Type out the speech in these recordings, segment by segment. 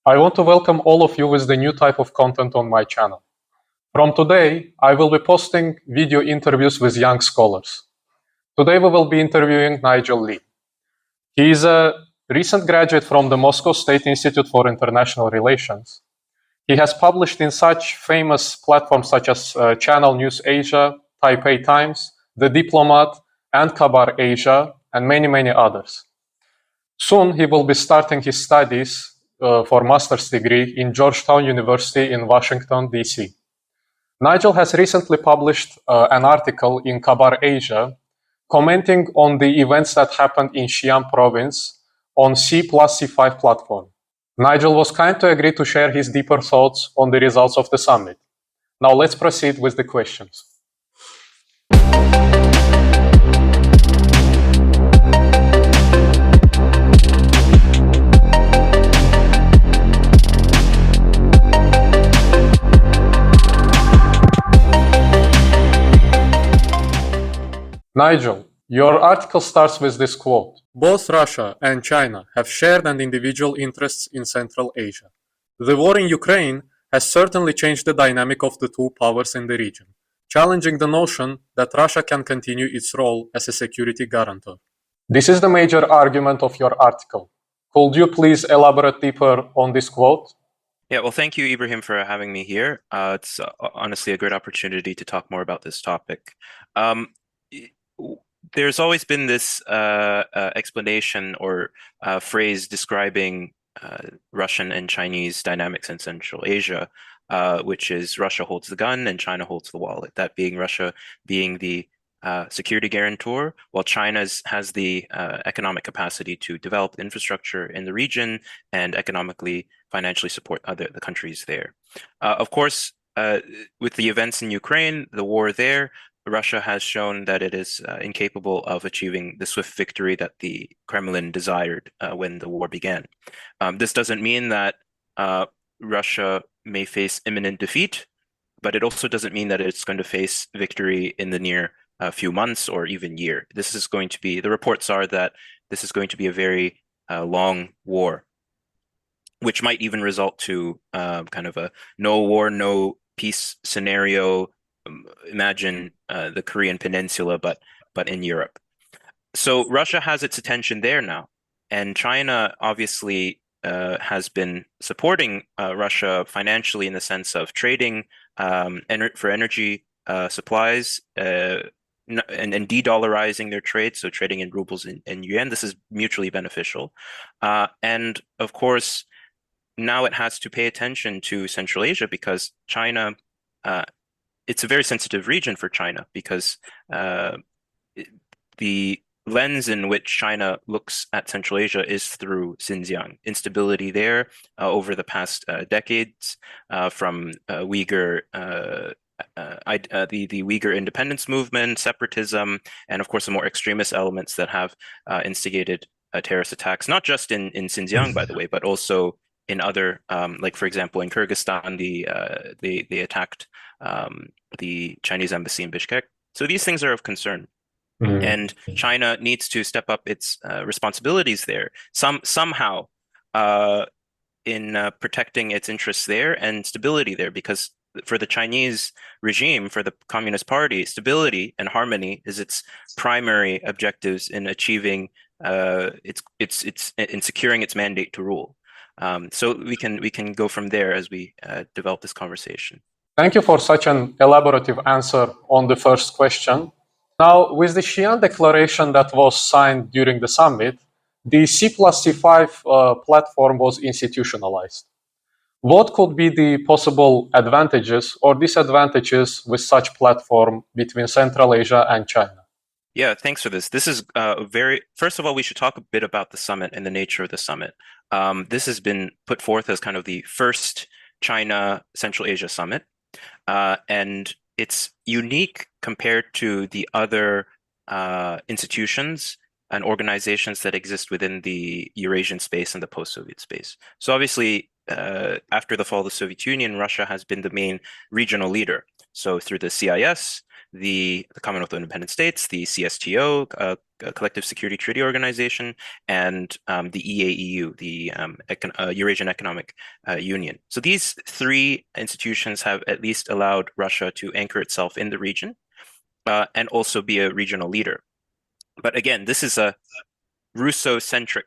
I want to welcome all of you with the new type of content on my channel. From today, I will be posting video interviews with young scholars. Today we will be interviewing Nigel Li. He is a recent graduate from the Moscow State Institute for International Relations. He has published in such famous platforms such as Channel News Asia, Taipei Times, The Diplomat, and Kabar Asia, and many others. Soon he will be starting his studies for master's degree in Georgetown University in Washington, D.C. Nigel has recently published an article in Kabar Asia commenting on the events that happened in Xi'an province on C+C5 platform. Nigel was kind to agree to share his deeper thoughts on the results of the summit. Now let's proceed with the questions. Nigel, your article starts with this quote. Both Russia and China have shared and individual interests in Central Asia. The war in Ukraine has certainly changed the dynamic of the two powers in the region, challenging the notion that Russia can continue its role as a security guarantor. This is the major argument of your article. Could you please elaborate deeper on this quote? Yeah, well, thank you, Ibrahim, for having me here. It's honestly a great opportunity to talk more about this topic. There's always been this explanation or phrase describing Russian and Chinese dynamics in Central Asia, which is Russia holds the gun and China holds the wallet. That being Russia being the security guarantor, while China has the economic capacity to develop infrastructure in the region and economically, financially support the countries there. Of course, with the events in Ukraine, the war there, Russia has shown that it is incapable of achieving the swift victory that the Kremlin desired when the war began. This doesn't mean that Russia may face imminent defeat, but it also doesn't mean that it's going to face victory in the near few months or even year. This is going to be, the reports are that this is going to be a very long war, which might even result to kind of a no war, no peace scenario. Imagine the Korean Peninsula, but in Europe. So Russia has its attention there now, and China obviously has been supporting Russia financially in the sense of trading for energy supplies and de-dollarizing their trade, so trading in rubles and yuan. This is mutually beneficial, and of course now it has to pay attention to Central Asia because China. It's a very sensitive region for China because the lens in which China looks at Central Asia is through Xinjiang. Instability there over the past decades from Uyghur, the Uyghur independence movement, separatism, and of course the more extremist elements that have instigated terrorist attacks, not just in Xinjiang, by the way, but also in other, like for example, in Kyrgyzstan, they attacked the Chinese embassy in Bishkek. So these things are of concern, and China needs to step up its responsibilities there somehow in protecting its interests there and stability there, because for the Chinese regime, for the Communist Party, stability and harmony is its primary objectives in achieving in securing its mandate to rule. So we can go from there as we develop this conversation. Thank you for such an elaborative answer on the first question. Now, with the Xi'an Declaration that was signed during the summit, the C+C5 platform was institutionalized. What could be the possible advantages or disadvantages with such platform between Central Asia and China? Yeah, thanks for this. This is first of all, we should talk a bit about the summit and the nature of the summit. This has been put forth as kind of the first China-Central Asia summit. And it's unique compared to the other institutions and organizations that exist within the Eurasian space and the post-Soviet space. So obviously, after the fall of the Soviet Union, Russia has been the main regional leader. So through the CIS, the Commonwealth of Independent States, the CSTO, Collective Security Treaty Organization, and the EAEU, the Eurasian Economic Union. So these three institutions have at least allowed Russia to anchor itself in the region and also be a regional leader. But again, this is a Russo-centric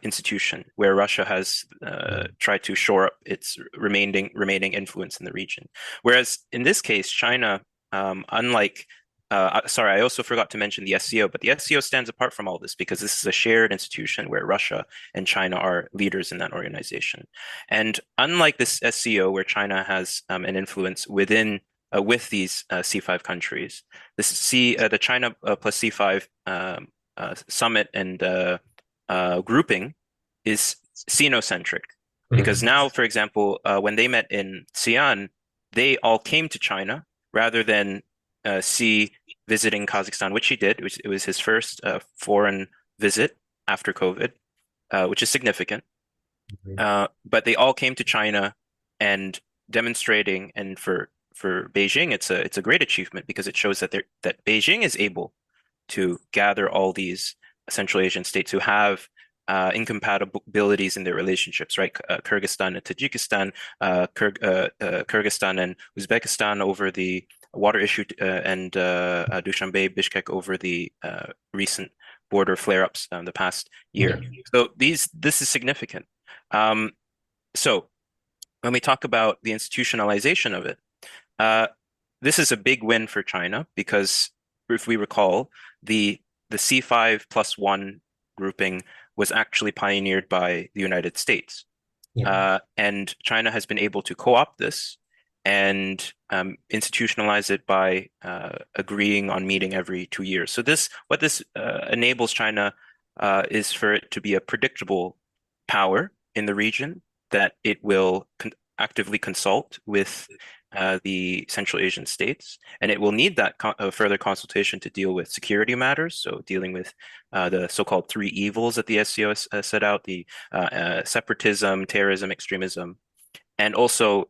institution where Russia has tried to shore up its remaining influence in the region. Whereas in this case, China, unlike sorry, I also forgot to mention the SCO, but the SCO stands apart from all this because this is a shared institution where Russia and China are leaders in that organization. And unlike this SCO, where China has an influence within with these C5 countries, the China plus C5 summit and grouping is Sino-centric. Because now, for example, when they met in Xi'an, they all came to China rather than Xi visiting Kazakhstan, which he did. It was his first foreign visit after COVID, which is significant. But they all came to China and demonstrating, and for Beijing, it's a great achievement because it shows that Beijing is able to gather all these Central Asian states who have incompatibilities in their relationships, right? Kyrgyzstan and Tajikistan, Kyrgyzstan and Uzbekistan over the water issue, and Dushanbe, Bishkek over the recent border flare-ups the past year. So this is significant. So when we talk about the institutionalization of it, this is a big win for China because if we recall, the C5+1 grouping was actually pioneered by the United States. And China has been able to co-opt this and institutionalize it by agreeing on meeting every 2 years. So what this enables China is for it to be a predictable power in the region, that it will actively consult with the Central Asian states, and it will need that further consultation to deal with security matters. So dealing with the so-called three evils that the SCO set out, the separatism, terrorism, extremism, and also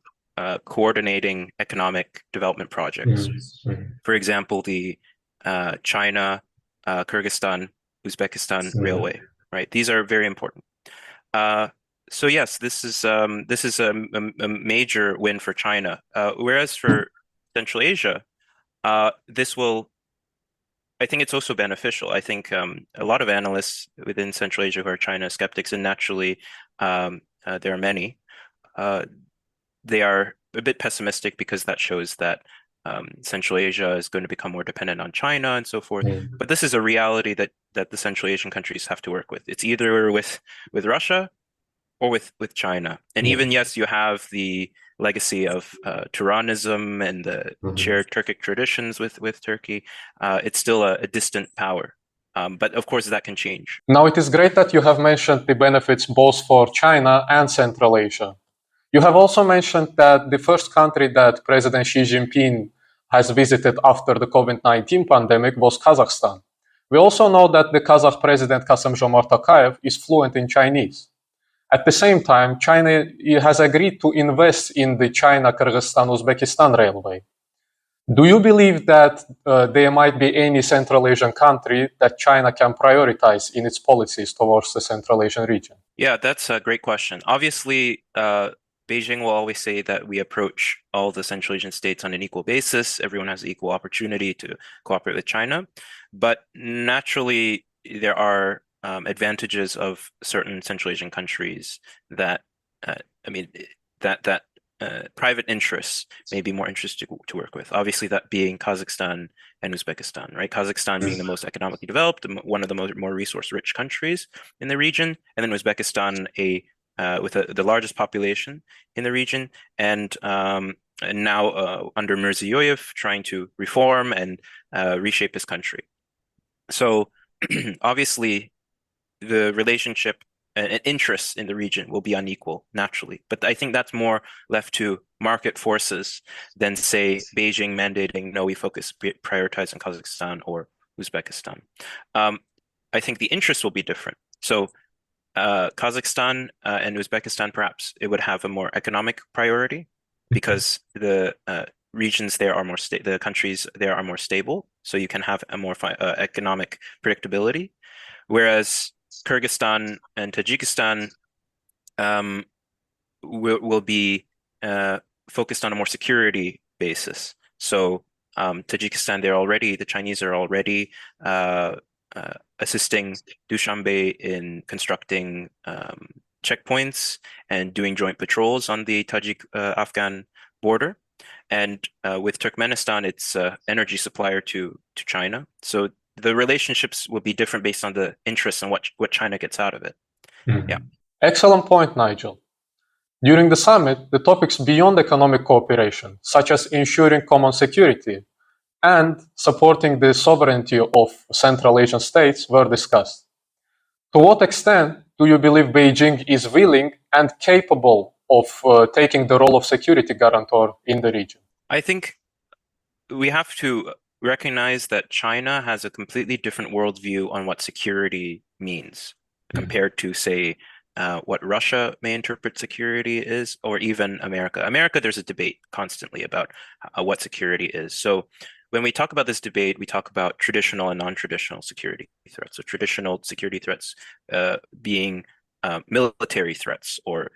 coordinating economic development projects. For example, the China, Kyrgyzstan, Uzbekistan railway, right? These are very important. So yes, this is a major win for China. Whereas for Central Asia, I think it's also beneficial. I think a lot of analysts within Central Asia who are China skeptics, and naturally there are many, they are a bit pessimistic because that shows that Central Asia is going to become more dependent on China and so forth. But this is a reality that the Central Asian countries have to work with. It's either with Russia or with China. And even, yes, you have the legacy of Turanism and the shared Turkic traditions with Turkey. It's still a distant power. But of course, that can change. Now, it is great that you have mentioned the benefits both for China and Central Asia. You have also mentioned that the first country that President Xi Jinping has visited after the COVID-19 pandemic was Kazakhstan. We also know that the Kazakh president Kassym-Jomart Tokayev is fluent in Chinese. At the same time, China has agreed to invest in the China-Kyrgyzstan-Uzbekistan railway. Do you believe that there might be any Central Asian country that China can prioritize in its policies towards the Central Asian region? Yeah, that's a great question. Obviously, Beijing will always say that we approach all the Central Asian states on an equal basis. Everyone has equal opportunity to cooperate with China. But naturally, there are advantages of certain Central Asian countries that, private interests may be more interested to work with. Obviously, that being Kazakhstan and Uzbekistan, right? Kazakhstan being the most economically developed, one of the more resource-rich countries in the region, and then Uzbekistan, with the largest population in the region, and now under Mirziyoyev trying to reform and reshape his country. So obviously, the relationship and interests in the region will be unequal naturally. But I think that's more left to market forces than, say, Beijing mandating, no, we prioritize on Kazakhstan or Uzbekistan. I think the interests will be different. So Kazakhstan and Uzbekistan, perhaps it would have a more economic priority because the regions there are the countries there are more stable, so you can have a more economic predictability. Whereas Kyrgyzstan and Tajikistan will be focused on a more security basis. So Tajikistan, the Chinese are already assisting Dushanbe in constructing checkpoints and doing joint patrols on the Tajik-Afghan border. And with Turkmenistan, it's an energy supplier to China. So the relationships will be different based on the interests and what China gets out of it. Mhm. Yeah. Excellent point, Nigel. During the summit, the topics beyond economic cooperation, such as ensuring common security and supporting the sovereignty of Central Asian states, were discussed. To what extent do you believe Beijing is willing and capable of taking the role of security guarantor in the region? I think we have to recognize that China has a completely different worldview on what security means compared to, say, what Russia may interpret security is, or even America. America, there's a debate constantly about what security is. So when we talk about this debate, we talk about traditional and non-traditional security threats. So traditional security threats being military threats or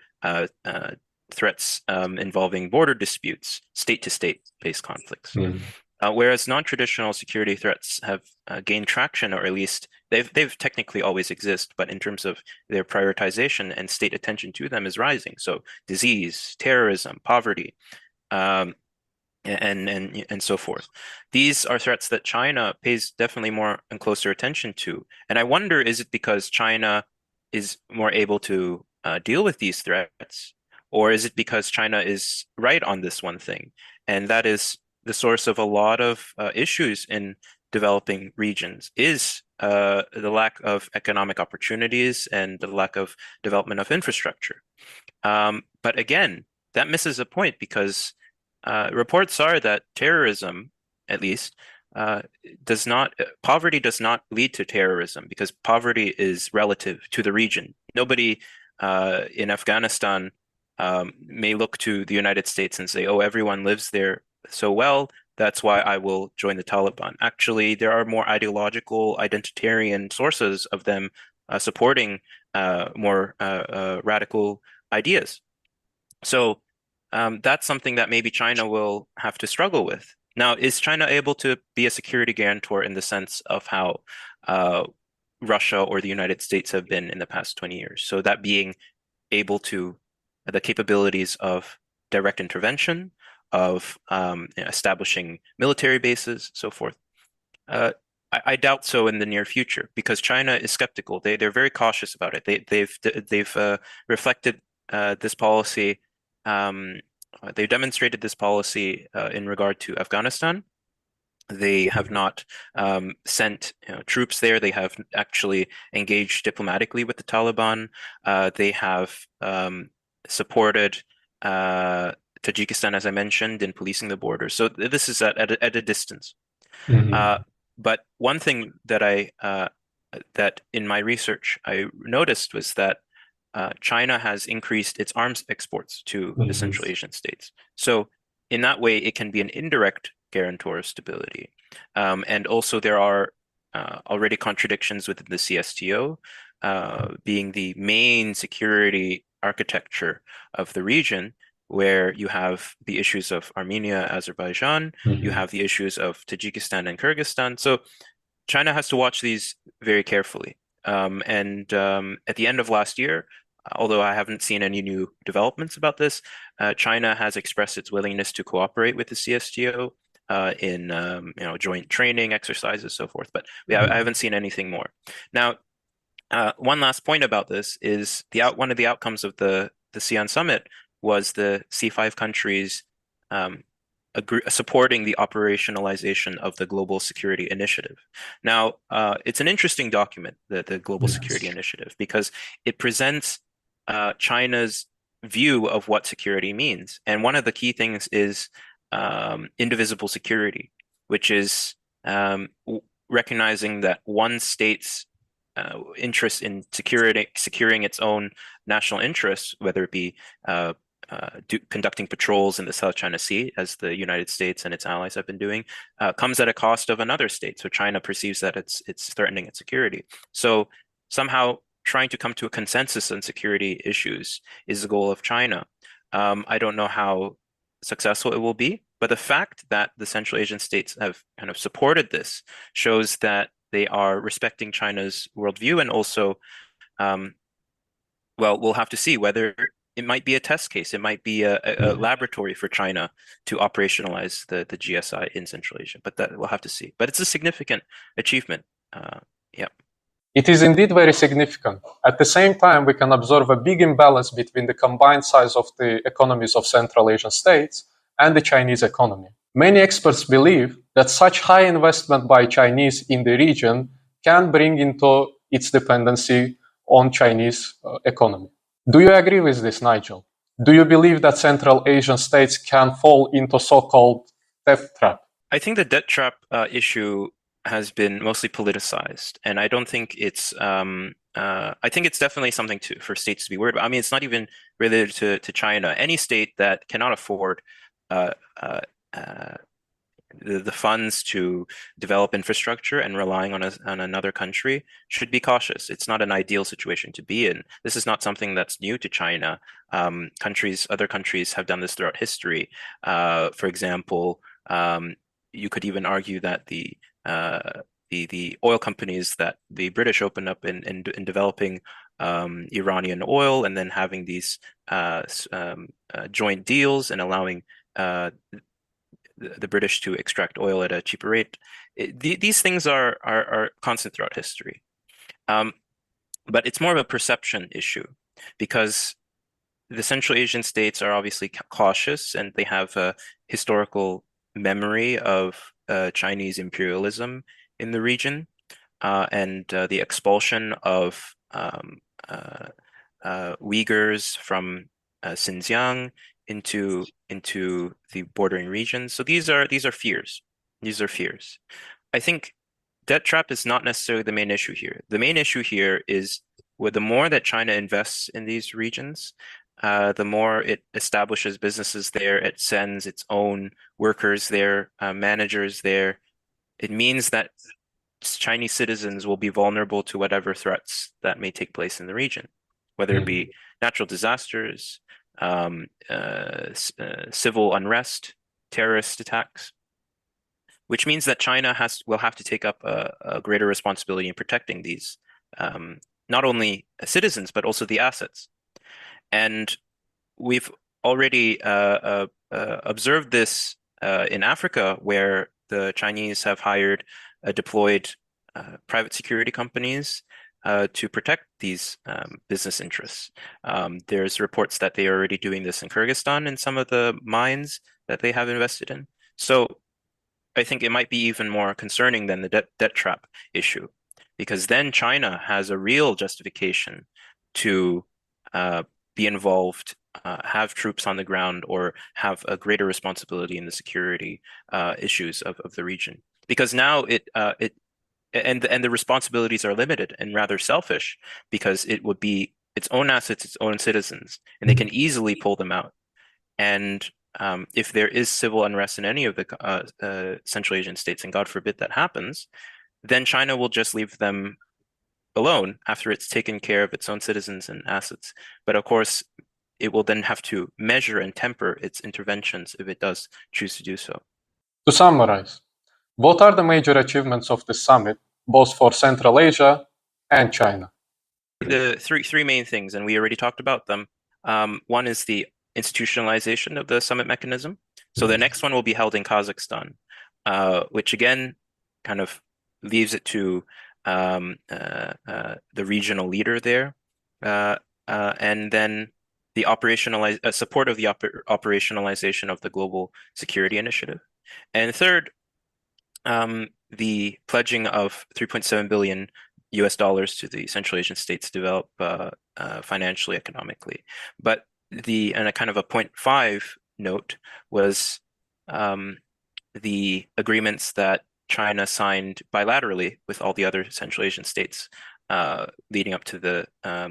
threats involving border disputes, state-to-state based conflicts. Whereas non-traditional security threats have gained traction, or at least they've technically always exist, but in terms of their prioritization and state attention to them is rising. So disease, terrorism, poverty, and so forth. These are threats that China pays definitely more and closer attention to. And I wonder, is it because China is more able to deal with these threats, or is it because China is right on this one thing? And that is the source of a lot of issues in developing regions is the lack of economic opportunities and the lack of development of infrastructure. But again, that misses a point because reports are that terrorism, at least, poverty does not lead to terrorism because poverty is relative to the region. Nobody in Afghanistan may look to the United States and say, oh, everyone lives there so well, that's why I will join the Taliban. Actually, there are more ideological, identitarian sources of them supporting more radical ideas. So that's something that maybe China will have to struggle with. Now, is China able to be a security guarantor in the sense of how Russia or the United States have been in the past 20 years? So that being able to the capabilities of direct intervention, of establishing military bases, so forth. I doubt so in the near future because China is skeptical. They're very cautious about it. They've reflected this policy. They've demonstrated this policy in regard to Afghanistan. They have not sent troops there. They have actually engaged diplomatically with the Taliban. They have supported Tajikistan, as I mentioned, in policing the border. So this is at a distance. But one thing that that in my research I noticed was that China has increased its arms exports to the Central Asian states. So in that way, it can be an indirect guarantor of stability. And also there are already contradictions within the CSTO, being the main security architecture of the region, where you have the issues of Armenia, Azerbaijan, you have the issues of Tajikistan and Kyrgyzstan. So China has to watch these very carefully. And at the end of last year, although I haven't seen any new developments about this, China has expressed its willingness to cooperate with the CSTO in joint training exercises, so forth. But I haven't seen anything more. Now, one last point about this is one of the outcomes of the ASEAN summit was the C5 countries supporting the operationalization of the Global Security Initiative. Now, it's an interesting document, the Global Security Initiative, because it presents China's view of what security means. And one of the key things is indivisible security, which is recognizing that one state's interest in securing its own national interests, whether it be conducting patrols in the South China Sea, as the United States and its allies have been doing, comes at a cost of another state. So China perceives that it's threatening its security. So somehow trying to come to a consensus on security issues is the goal of China. I don't know how successful it will be, but the fact that the Central Asian states have kind of supported this shows that they are respecting China's worldview, and also, well, we'll have to see whether it might be a test case. It might be a laboratory for China to operationalize the GSI in Central Asia, but that we'll have to see. But it's a significant achievement. Yeah. It is indeed very significant. At the same time, we can observe a big imbalance between the combined size of the economies of Central Asian states and the Chinese economy. Many experts believe that such high investment by Chinese in the region can bring into its dependency on Chinese economy. Do you agree with this, Nigel? Do you believe that Central Asian states can fall into so-called debt trap? I think the debt trap issue has been mostly politicized, and I don't think it's. I think it's definitely something for states to be worried about. I mean, it's not even related to China. Any state that cannot afford the funds to develop infrastructure and relying on another country should be cautious. It's not an ideal situation to be in. This is not something that's new to China. Other countries have done this throughout history. For example, you could even argue that the oil companies that the British opened up in developing Iranian oil, and then having these joint deals and allowing the British to extract oil at a cheaper rate. These things are constant throughout history. But it's more of a perception issue, because the Central Asian states are obviously cautious, and they have a historical memory of Chinese imperialism in the region, and the expulsion of Uyghurs from Xinjiang into the bordering regions. So these are fears. These are fears. I think debt trap is not necessarily the main issue here. The main issue here is, the more that China invests in these regions, the more it establishes businesses there. It sends its own workers there, managers there. It means that Chinese citizens will be vulnerable to whatever threats that may take place in the region, whether it be natural disasters, civil unrest, terrorist attacks, which means that China will have to take up a greater responsibility in protecting these, not only citizens, but also the assets. And we've already observed this in Africa, where the Chinese have deployed private security companies to protect these business interests. There's reports that they are already doing this in Kyrgyzstan in some of the mines that they have invested in. So I think it might be even more concerning than the debt trap issue, because then China has a real justification to be involved, have troops on the ground, or have a greater responsibility in the security issues of the region. Because now and the responsibilities are limited and rather selfish, because it would be its own assets, its own citizens, and they can easily pull them out. And if there is civil unrest in any of the Central Asian states, and God forbid that happens, then China will just leave them alone after it's taken care of its own citizens and assets. But of course, it will then have to measure and temper its interventions if it does choose to do so. To summarize, what are the major achievements of the summit, both for Central Asia and China? The three main things, and we already talked about them. One is the institutionalization of the summit mechanism. So the next one will be held in Kazakhstan, which again kind of leaves it to the regional leader there, and then the support of the operationalization of the Global Security Initiative. And third, the pledging of $3.7 billion to the Central Asian states to develop financially, economically. But and a kind of a 0.5 note was the agreements that China signed bilaterally with all the other Central Asian states leading up to the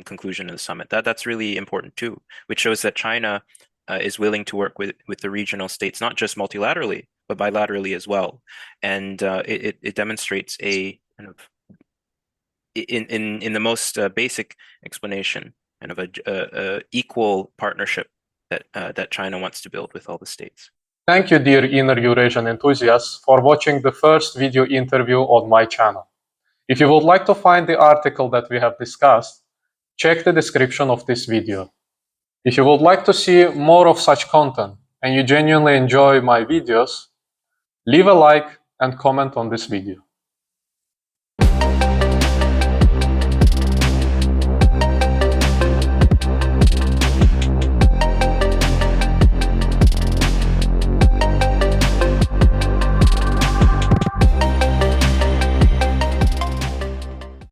conclusion of the summit. That's really important too, which shows that China is willing to work with the regional states, not just multilaterally, but bilaterally as well. And it demonstrates a kind of, in the most basic explanation, kind of a equal partnership that China wants to build with all the states. Thank you, dear Inner Eurasian enthusiasts, for watching the first video interview on my channel. If you would like to find the article that we have discussed, check the description of this video. If you would like to see more of such content and you genuinely enjoy my videos, leave a like and comment on this video.